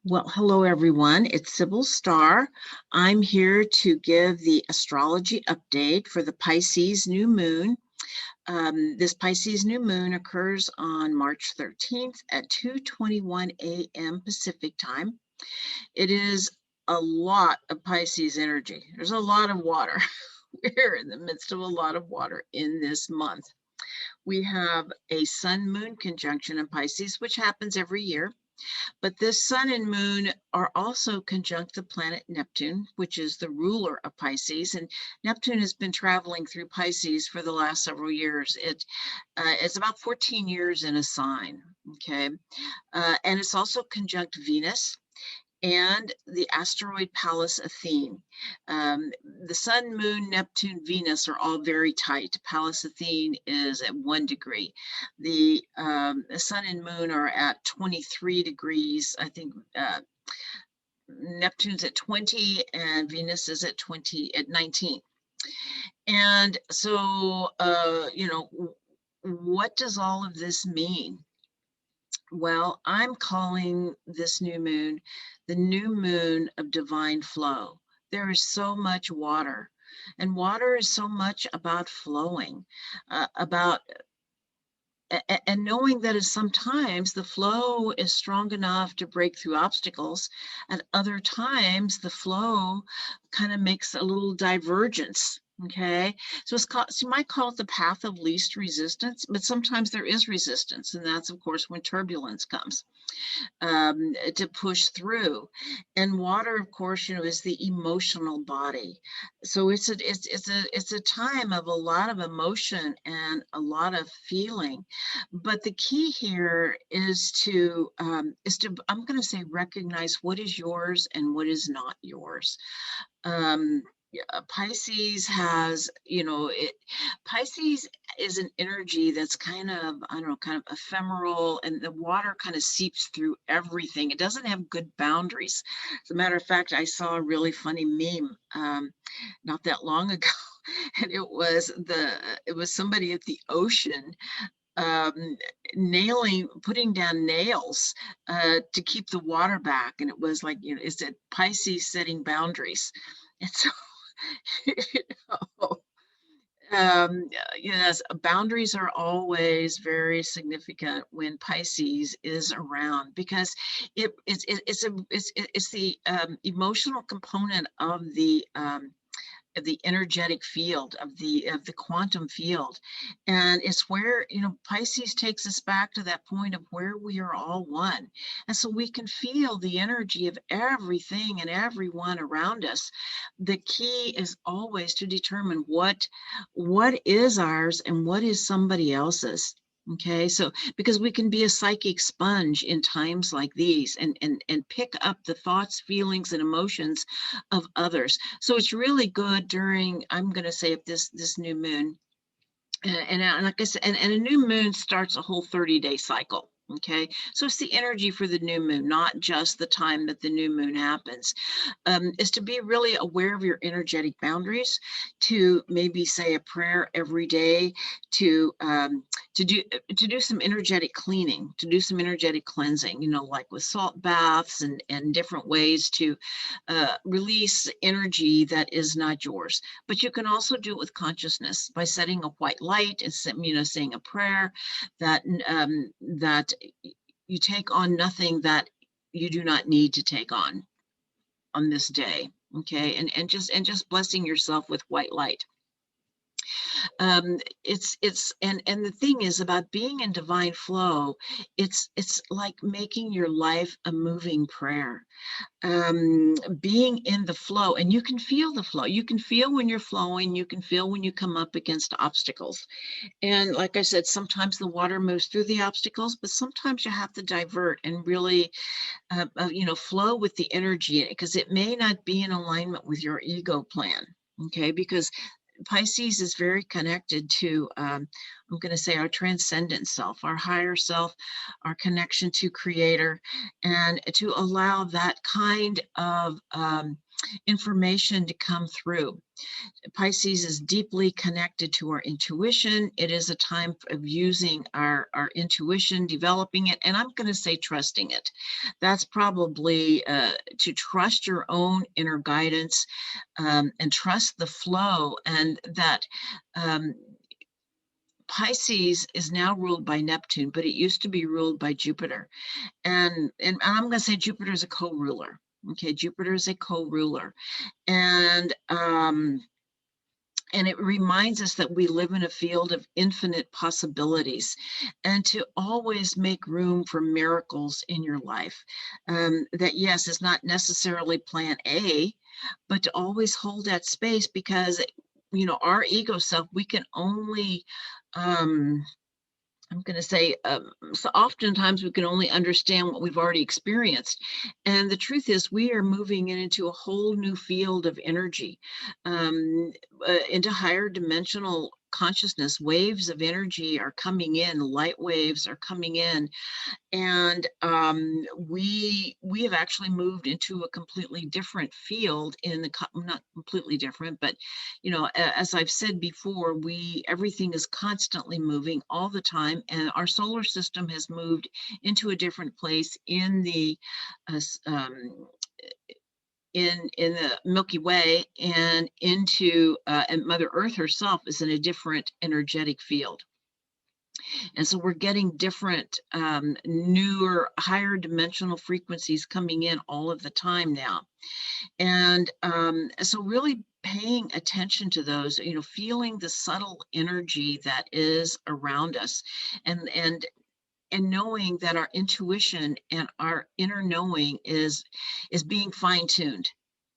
Well, hello everyone. It's Sybil Starr. I'm here to give the astrology update for the Pisces new moon. This Pisces new moon occurs on March 13th at 2:21 a.m. Pacific time. It is a lot of Pisces energy. There's a lot of water. We're in the midst of a lot of water in this month. We have a sun-moon conjunction in Pisces, which happens every year. But this sun and moon are also conjunct the planet Neptune, which is the ruler of Pisces. And Neptune has been traveling through Pisces for the last several years. It's about 14 years in a sign, okay? And it's also conjunct Venus and the asteroid Pallas Athene. The Sun, Moon, Neptune, Venus are all very tight. Pallas Athene is at 1 degree. The Sun and Moon are at 23 degrees. I think Neptune's at 20 and Venus is at 19. And so, what does all of this mean? Well, I'm calling this new moon the new moon of divine flow. There is so much water, and water is so much about flowing, and knowing that sometimes the flow is strong enough to break through obstacles, and other times the flow kind of makes a little divergence. Okay, so so you might call it the path of least resistance, but sometimes there is resistance, and that's of course when turbulence comes to push through. And water, of course, is the emotional body. So it's a time of a lot of emotion and a lot of feeling. But the key here is to I'm going to say recognize what is yours and what is not yours. Pisces has, Pisces is an energy that's kind of, I don't know, kind of ephemeral, and the water kind of seeps through everything. It doesn't have good boundaries. As a matter of fact, I saw a really funny meme not that long ago, and it was somebody at the ocean putting down nails to keep the water back, and it was like, is it Pisces setting boundaries? And so you know, yes, boundaries are always very significant when Pisces is around, because it's the emotional component of the energetic field, of the quantum field. And it's where, Pisces takes us back to that point of where we are all one. And so we can feel the energy of everything and everyone around us. The key is always to determine what is ours and what is somebody else's. Okay, so because we can be a psychic sponge in times like these, and pick up the thoughts, feelings, and emotions of others. So it's really good during, I'm going to say, if this new moon, and like I said, and a new moon starts a whole 30-day cycle. Okay, so it's the energy for the new moon, not just the time that the new moon happens. Is to be really aware of your energetic boundaries, to maybe say a prayer every day, to do some energetic cleaning, to do some energetic cleansing, like with salt baths and different ways to release energy that is not yours. But you can also do it with consciousness by setting a white light and saying a prayer that that you take on nothing that you do not need to take on this day. Okay, and just blessing yourself with white light. And the thing is about being in divine flow, it's like making your life a moving prayer. Being in the flow, and you can feel the flow. You can feel when you're flowing, you can feel when you come up against obstacles. And like I said, sometimes the water moves through the obstacles, but sometimes you have to divert and really flow with the energy, because it may not be in alignment with your ego plan. Okay, because Pisces is very connected to, I'm going to say, our transcendent self, our higher self, our connection to Creator, and to allow that kind of information to come through. Pisces is deeply connected to our intuition. It is a time of using our intuition, developing it, and I'm going to say trusting it. That's probably to trust your own inner guidance, and trust the flow, and that um, Pisces is now ruled by Neptune, but it used to be ruled by Jupiter. And I'm going to say Jupiter is a co-ruler. Okay, Jupiter is a co-ruler. And it reminds us that we live in a field of infinite possibilities, and to always make room for miracles in your life. That, yes, is not necessarily plan A, but to always hold that space, because, our ego self, we can only, I'm going to say, so oftentimes we can only understand what we've already experienced. And the truth is, we are moving into a whole new field of energy, into higher dimensional consciousness. Waves of energy are coming in, light waves are coming in, and we have actually moved into a completely different field not completely different, but as I've said before, everything is constantly moving all the time, and our solar system has moved into a different place in the uh, s- um, in the Milky Way, and and Mother Earth herself is in a different energetic field. And so we're getting different, newer, higher dimensional frequencies coming in all of the time now. And so really paying attention to those, feeling the subtle energy that is around us, and knowing that our intuition and our inner knowing is being fine-tuned.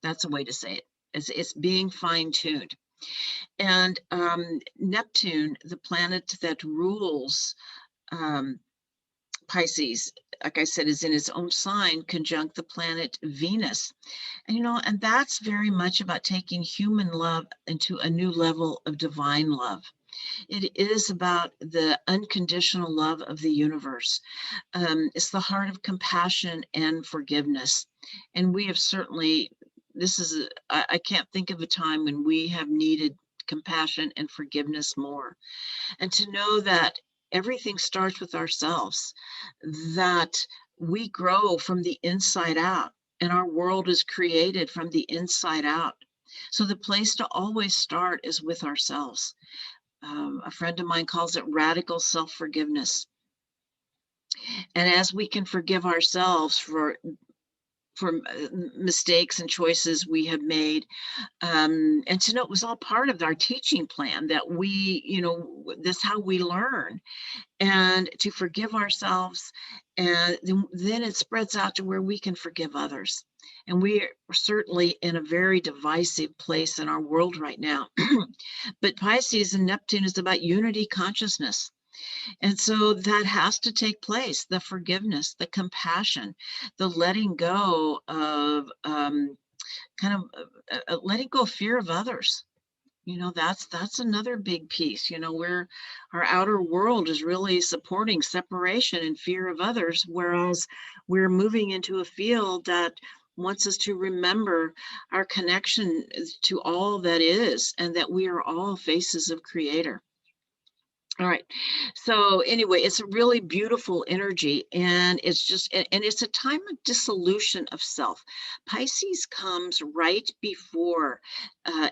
That's a way to say it. It's being fine-tuned. And Neptune, the planet that rules um, Pisces, like I said, is in its own sign, conjunct the planet Venus. And that's very much about taking human love into a new level of divine love. It is about the unconditional love of the universe. It's the heart of compassion and forgiveness. And we have certainly, I can't think of a time when we have needed compassion and forgiveness more. And to know that everything starts with ourselves, that we grow from the inside out, and our world is created from the inside out. So the place to always start is with ourselves. A friend of mine calls it radical self-forgiveness. And as we can forgive ourselves for mistakes and choices we have made, and to know it was all part of our teaching plan, that that's how we learn, and to forgive ourselves, and then it spreads out to where we can forgive others. And we are certainly in a very divisive place in our world right now. But Pisces and Neptune is about unity consciousness. And so that has to take place, the forgiveness, the compassion, the letting go of letting go of fear of others. That's another big piece, where our outer world is really supporting separation and fear of others, whereas we're moving into a field that wants us to remember our connection to all that is, and that we are all faces of Creator. All right. So anyway, it's a really beautiful energy, and it's a time of dissolution of self. Pisces comes right before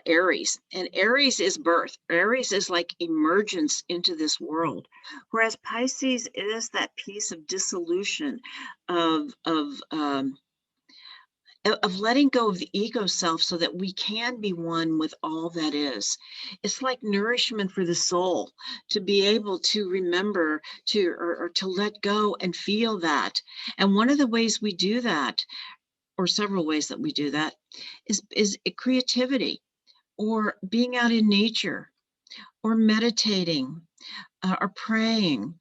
Aries, and Aries is birth. Aries is like emergence into this world, whereas Pisces is that piece of dissolution of letting go of the ego self, so that we can be one with all that is. It's like nourishment for the soul, to be able to remember or to let go and feel that. And one of the ways we do that, or several ways that we do that, is creativity, or being out in nature, or meditating, or praying.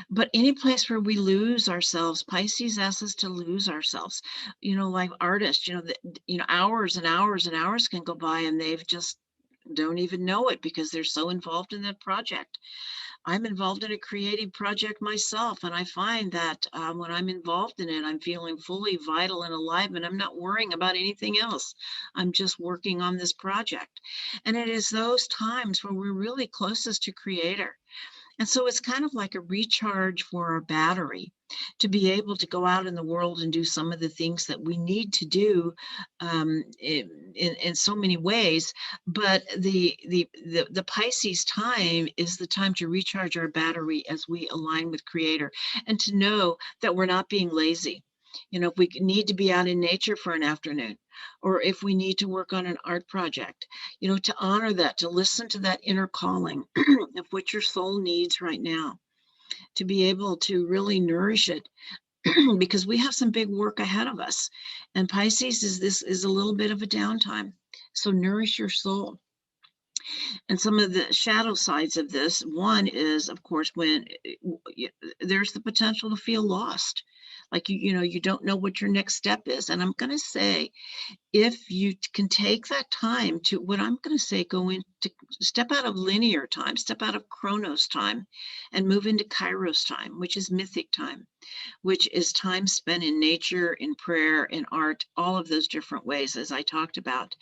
But any place where we lose ourselves, Pisces asks us to lose ourselves. Like artists, hours and hours and hours can go by, and they've just don't even know it because they're so involved in that project. I'm involved in a creative project myself, and I find that when I'm involved in it, I'm feeling fully vital and alive, and I'm not worrying about anything else. I'm just working on this project. And it is those times where we're really closest to Creator. And so it's kind of like a recharge for our battery to be able to go out in the world and do some of the things that we need to do in so many ways. But the Pisces time is the time to recharge our battery as we align with Creator and to know that we're not being lazy. If we need to be out in nature for an afternoon, or if we need to work on an art project, to honor that, to listen to that inner calling of what your soul needs right now, to be able to really nourish it because we have some big work ahead of us. And Pisces is a little bit of a downtime. So nourish your soul. And some of the shadow sides of this, one is, of course, when there's the potential to feel lost. Like you don't know what your next step is. And I'm going to say, if you can take that time to, what I'm going to say, go into, step out of linear time, step out of Chronos time, and move into Kairos time, which is mythic time, which is time spent in nature, in prayer, in art, all of those different ways, as I talked about.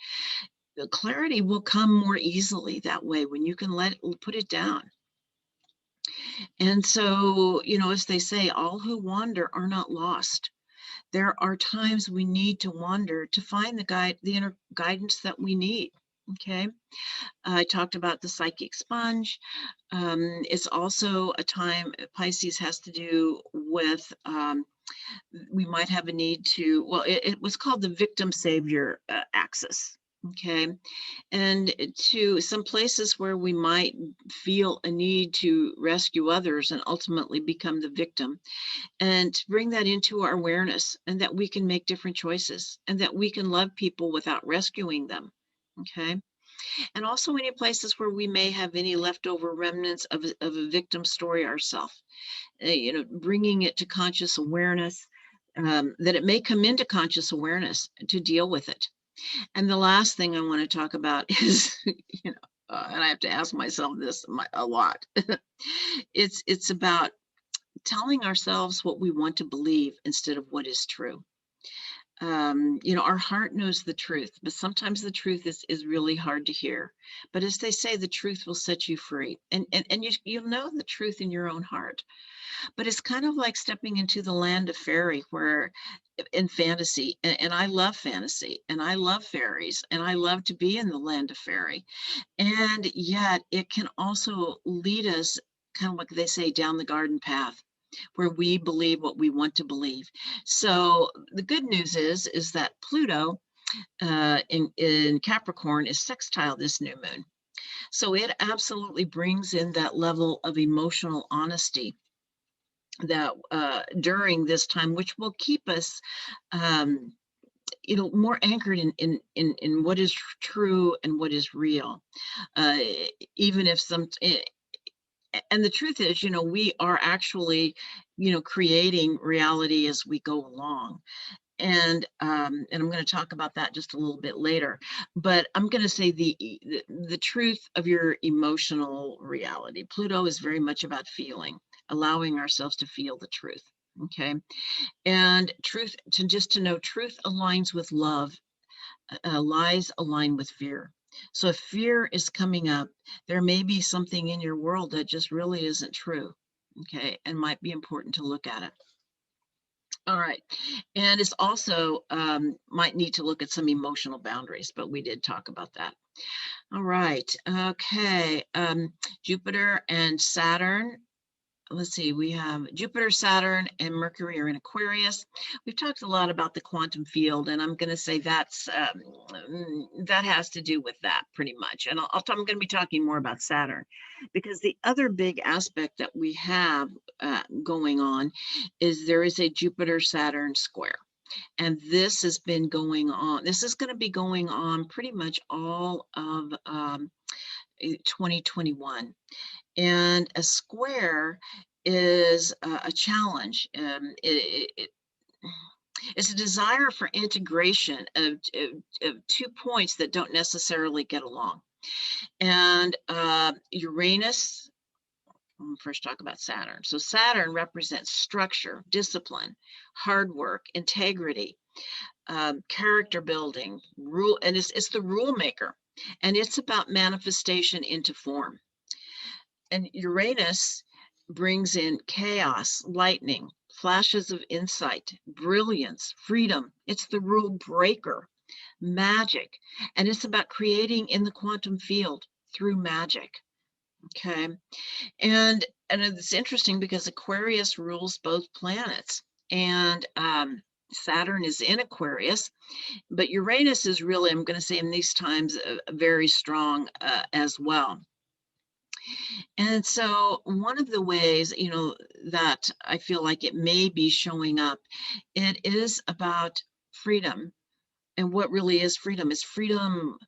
The clarity will come more easily that way when you can put it down. And so, as they say, all who wander are not lost. There are times we need to wander to find the inner guidance that we need. Okay. I talked about the psychic sponge. It's also a time Pisces has to do with, we might have a need to, well, it was called the victim savior axis. Okay. And to some places where we might feel a need to rescue others and ultimately become the victim, and to bring that into our awareness, and that we can make different choices, and that we can love people without rescuing them. Okay. And also any places where we may have any leftover remnants of a victim story ourselves, bringing it to conscious awareness, that it may come into conscious awareness to deal with it. And the last thing I want to talk about is, and I have to ask myself this a lot. It's about telling ourselves what we want to believe instead of what is true. Our heart knows the truth, but sometimes the truth is really hard to hear. But as they say, the truth will set you free, and you'll know the truth in your own heart. But it's kind of like stepping into the land of fairy, where in fantasy, and I love fantasy, and I love fairies, and I love to be in the land of fairy. And yet it can also lead us, kind of like they say, down the garden path, where we believe what we want to believe. So the good news is that Pluto in Capricorn is sextile this new moon. So it absolutely brings in that level of emotional honesty that during this time, which will keep us more anchored in what is true and what is real, uh, even if and the truth is, we are actually, creating reality as we go along. And I'm going to talk about that just a little bit later. But I'm going to say the truth of your emotional reality. Pluto is very much about feeling, allowing ourselves to feel the truth. Okay. And to know truth aligns with love, lies align with fear. So if fear is coming up, there may be something in your world that just really isn't true, okay, and might be important to look at it. All right. And it's also might need to look at some emotional boundaries, but we did talk about that. All right. Okay. Jupiter and Saturn, let's see, we have Jupiter, Saturn, and Mercury are in Aquarius. We've talked a lot about the quantum field, and I'm going to say that has to do with that pretty much. And I'm going to be talking more about Saturn, because the other big aspect that we have going on is there is a Jupiter-Saturn square. And this has been going on. This is going to be going on pretty much all of 2021. And a square is a challenge. It's a desire for integration of 2 points that don't necessarily get along. And Uranus, let me first talk about Saturn. So Saturn represents structure, discipline, hard work, integrity, character building, rule, and it's the rule maker. And it's about manifestation into form. And Uranus brings in chaos, lightning, flashes of insight, brilliance, freedom. It's the rule breaker, magic, and it's about creating in the quantum field through magic. Okay. And it's interesting because Aquarius rules both planets, and Saturn is in Aquarius, but Uranus is really, I'm going to say in these times, very strong as well. And so one of the ways, that I feel like it may be showing up, it is about freedom. And what really is freedom? Is freedom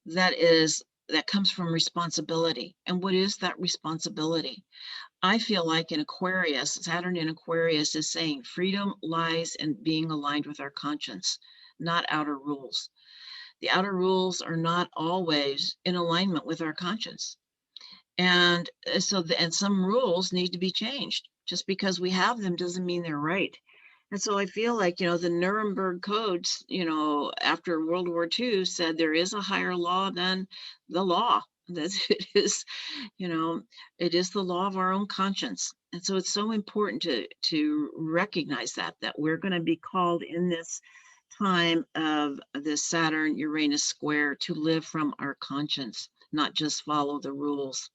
that comes from responsibility. And what is that responsibility? I feel like in Aquarius, Saturn in Aquarius is saying freedom lies in being aligned with our conscience, not outer rules. The outer rules are not always in alignment with our conscience. And and some rules need to be changed. Just because we have them doesn't mean they're right. And so I feel like, the Nuremberg codes, after World War II said there is a higher law than the law. That it is, it is the law of our own conscience. And so it's so important to recognize that we're going to be called in this time of this Saturn Uranus square to live from our conscience, not just follow the rules.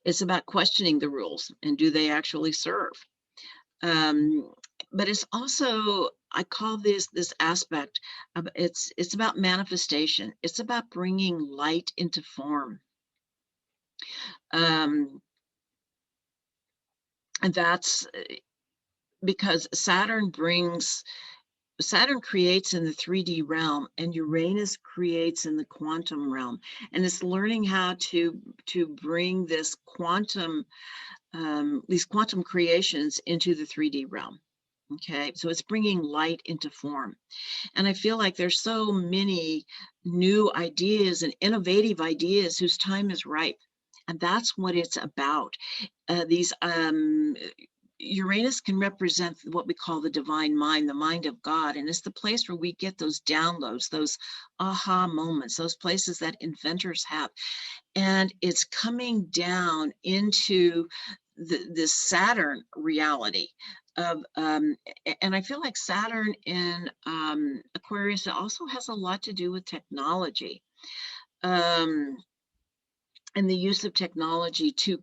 It's about questioning the rules and do they actually serve? But it's also, I call this aspect of it's about manifestation. It's about bringing light into form. And that's because Saturn creates in the 3D realm, and Uranus creates in the quantum realm, and it's learning how to bring this these quantum creations into the 3D realm. Okay, so it's bringing light into form. And I feel like there's so many new ideas and innovative ideas whose time is ripe. And that's what it's about. These Uranus can represent what we call the divine mind, the mind of God. And it's the place where we get those downloads, those aha moments, those places that inventors have. And it's coming down into this Saturn reality of, and I feel like Saturn in Aquarius also has a lot to do with technology. And the use of technology to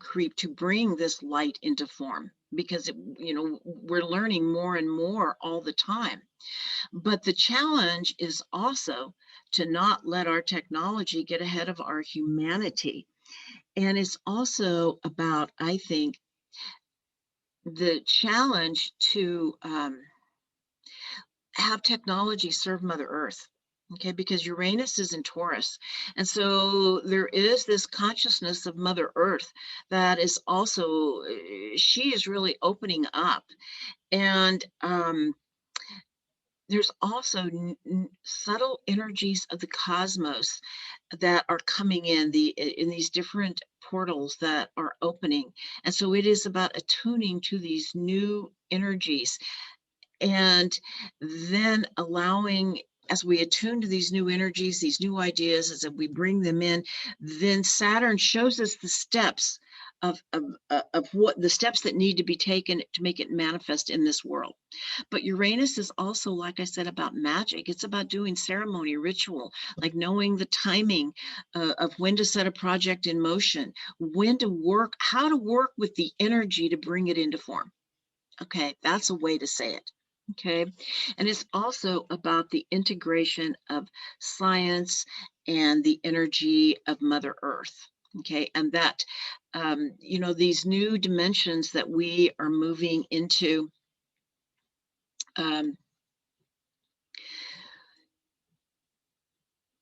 bring this light into form, because we're learning more and more all the time. But the challenge is also to not let our technology get ahead of our humanity. And it's also about, I think, the challenge to have technology serve Mother Earth. Okay, because Uranus is in Taurus. And so there is this consciousness of Mother Earth that is also, she is really opening up. And there's also subtle energies of the cosmos that are coming in these different portals that are opening. And so it is about attuning to these new energies, and then allowing, as we attune to these new energies, these new ideas, as we bring them in, then Saturn shows us the steps of what the steps that need to be taken to make it manifest in this world. But Uranus is also, like I said, about magic. It's about doing ceremony, ritual, like knowing the timing of when to set a project in motion, when to work, how to work with the energy to bring it into form. Okay, that's a way to say it. Okay, and it's also about the integration of science and the energy of Mother Earth. Okay, and that, these new dimensions that we are moving into, it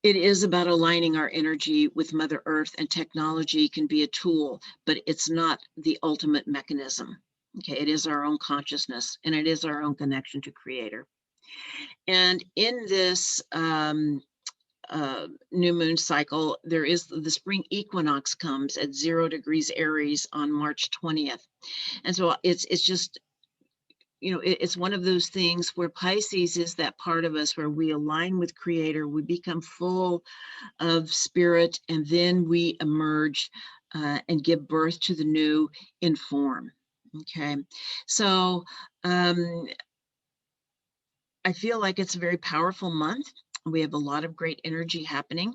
is about aligning our energy with Mother Earth, and technology can be a tool, but it's not the ultimate mechanism. Okay, it is our own consciousness, and it is our own connection to Creator. And in this new moon cycle, there is the spring equinox comes at 0 degrees Aries on March 20th. And so it's just, it's one of those things where Pisces is that part of us where we align with Creator, we become full of spirit, and then we emerge and give birth to the new in form. Okay, so I feel like it's a very powerful month. We have a lot of great energy happening.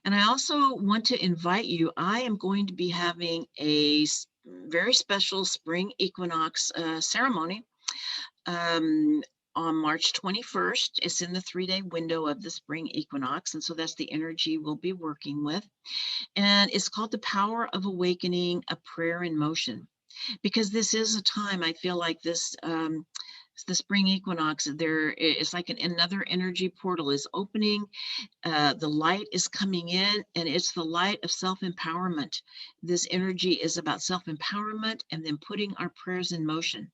And I also want to invite you, I am going to be having a very special spring equinox ceremony on March 21st. It's in the 3-day window of the spring equinox. And so that's the energy we'll be working with. And it's called The Power of Awakening, a Prayer in Motion. Because this is a time, I feel like this, the spring equinox, it's like another energy portal is opening. The light is coming in, and it's the light of self-empowerment. This energy is about self-empowerment and then putting our prayers in motion.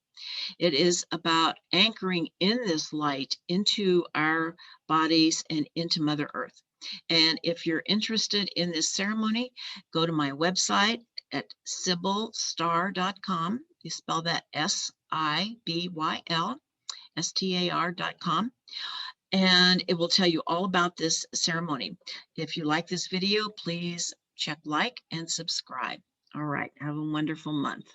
It is about anchoring in this light into our bodies and into Mother Earth. And if you're interested in this ceremony, go to my website at sibylstar.com. You spell that SIBYLSTAR.com. And it will tell you all about this ceremony. If you like this video, please check like and subscribe. All right, have a wonderful month.